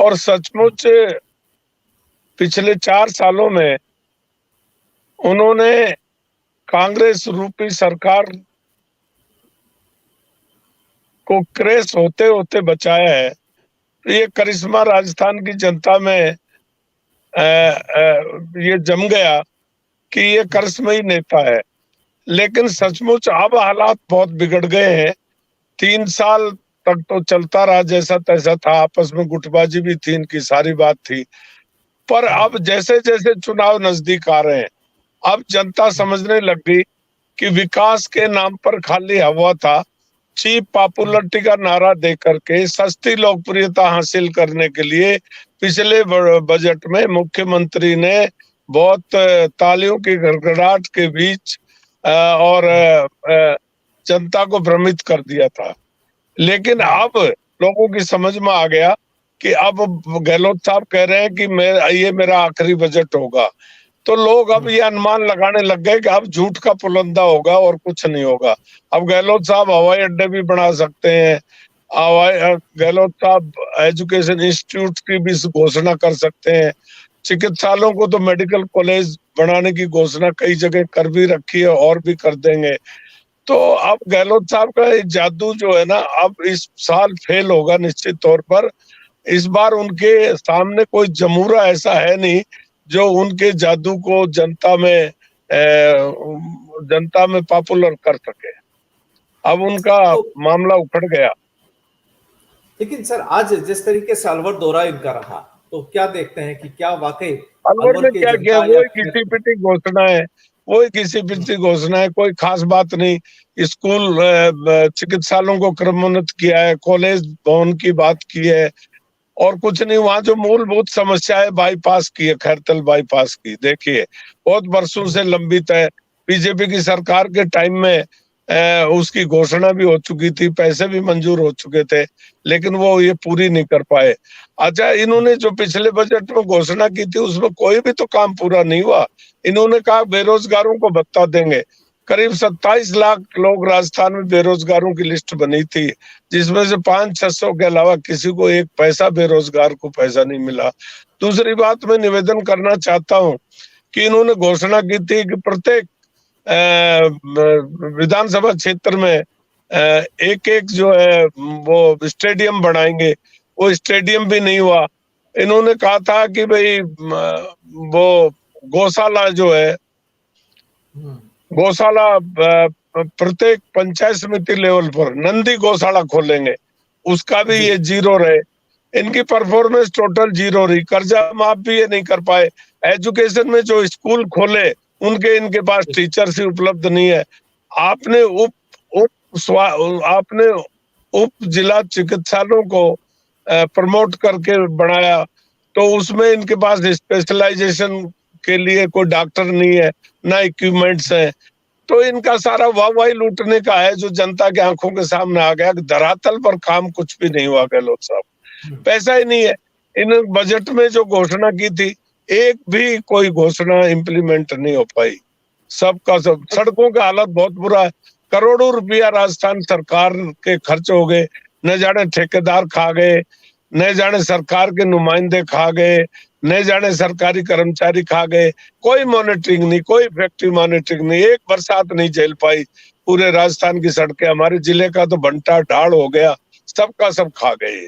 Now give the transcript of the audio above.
और सचमुच पिछले 4 सालों में उन्होंने कांग्रेस रूपी सरकार को क्रैश होते होते बचाया है। ये करिश्मा राजस्थान की जनता में ये जम गया कि ये करिश्माई नेता है। लेकिन सचमुच अब हालात बहुत बिगड़ गए हैं। 3 साल तक तो चलता रहा जैसा तैसा था, आपस में गुटबाजी भी थी, इनकी सारी बात थी। पर अब जैसे जैसे चुनाव नजदीक आ रहे हैं, अब जनता समझने लग गई कि विकास के नाम पर खाली हवा था। चीप पॉपुलरिटी का नारा दे करके सस्ती लोकप्रियता हासिल करने के लिए पिछले बजट में मुख्यमंत्री ने बहुत तालियों की गड़गड़ाहट के बीच और जनता को भ्रमित कर दिया था। लेकिन अब लोगों की समझ में आ गया कि अब गहलोत साहब कह रहे हैं कि ये मेरा आखिरी बजट होगा, तो लोग अब ये अनुमान लगाने लग गए कि अब झूठ का पुलंदा होगा और कुछ नहीं होगा। अब गहलोत साहब हवाई अड्डे भी बना सकते हैं, गहलोत साहब एजुकेशन इंस्टीट्यूट की भी घोषणा कर सकते हैं, चिकित्सालयों को तो मेडिकल कॉलेज बनाने की घोषणा कई जगह कर भी रखी है और भी कर देंगे। तो अब गहलोत साहब का जादू जो है ना, अब इस साल फेल होगा निश्चित तौर पर। इस बार उनके सामने कोई जमूरा ऐसा है नहीं जो उनके जादू को जनता में पॉपुलर कर सके। अब उनका मामला उखड़ गया। लेकिन सर, आज जिस तरीके से अलवर दौरा इनका रहा, तो क्या देखते हैं कि क्या वाकई अलवर में क्या किया? वही घिसी पिटी घोषणा है, वही घिसी पिटी घोषणा है, कोई खास बात नहीं। स्कूल चिकित्सालयों को क्रमोन्नत किया है, कॉलेज भवन की बात की है, और कुछ नहीं। वहां जो मूलभूत समस्या है, बाईपास की है, खैरतल बाईपास की, देखिए बहुत वर्षों से लंबित है। बीजेपी की सरकार के टाइम में उसकी घोषणा भी हो चुकी थी, पैसे भी मंजूर हो चुके थे, लेकिन वो ये पूरी नहीं कर पाए। अच्छा, इन्होंने जो पिछले बजट में घोषणा की थी उसमें कोई भी तो काम पूरा नहीं हुआ। इन्होंने कहा बेरोजगारों को भत्ता देंगे। करीब 27 लाख लोग राजस्थान में बेरोजगारों की लिस्ट बनी थी, जिसमें से 500-600 के अलावा किसी को एक पैसा बेरोजगार को पैसा नहीं मिला। दूसरी बात मैं निवेदन करना चाहता हूं कि इन्होंने घोषणा की थी कि प्रत्येक विधानसभा क्षेत्र में एक एक जो है वो स्टेडियम बनाएंगे, वो स्टेडियम भी नहीं हुआ। इन्होंने कहा था कि भाई वो गौशाला जो है, गौशाला प्रत्येक पंचायत समिति लेवल पर नंदी गौशाला खोलेंगे, उसका भी ये जीरो रहे। इनकी परफॉर्मेंस टोटल जीरो रही। कर्जा माफ भी ये नहीं कर पाए। एजुकेशन में जो स्कूल खोले उनके इनके पास टीचर्स ही उपलब्ध नहीं है। आपने आपने उप जिला चिकित्सालयों को प्रमोट करके बनाया, तो उसमें इनके पास स्पेशलाइजेशन के लिए कोई डॉक्टर नहीं है, ना इक्विपमेंट्स है। तो इनका सारा वाहवाही लूटने का है, जो जनता के आंखों के सामने आ गया कि धरातल पर काम कुछ भी नहीं हुआ। गहलोत साहब पैसा ही नहीं है। इन बजट में जो घोषणा की थी, एक भी कोई घोषणा इम्प्लीमेंट नहीं हो पाई। सबका सब। सड़कों का हालत बहुत बुरा है। करोड़ों रुपया राजस्थान सरकार के खर्च हो गए, न जाने ठेकेदार खा गए, न जाने सरकार के नुमाइंदे खा गए, न जाने सरकारी कर्मचारी खा गए। कोई मॉनिटरिंग नहीं, कोई फैक्ट्री मॉनिटरिंग नहीं, एक बरसात नहीं झेल पाई। पूरे राजस्थान की सड़कें, हमारे जिले का तो भंटा ढाड़ हो गया, सबका सब खा गए।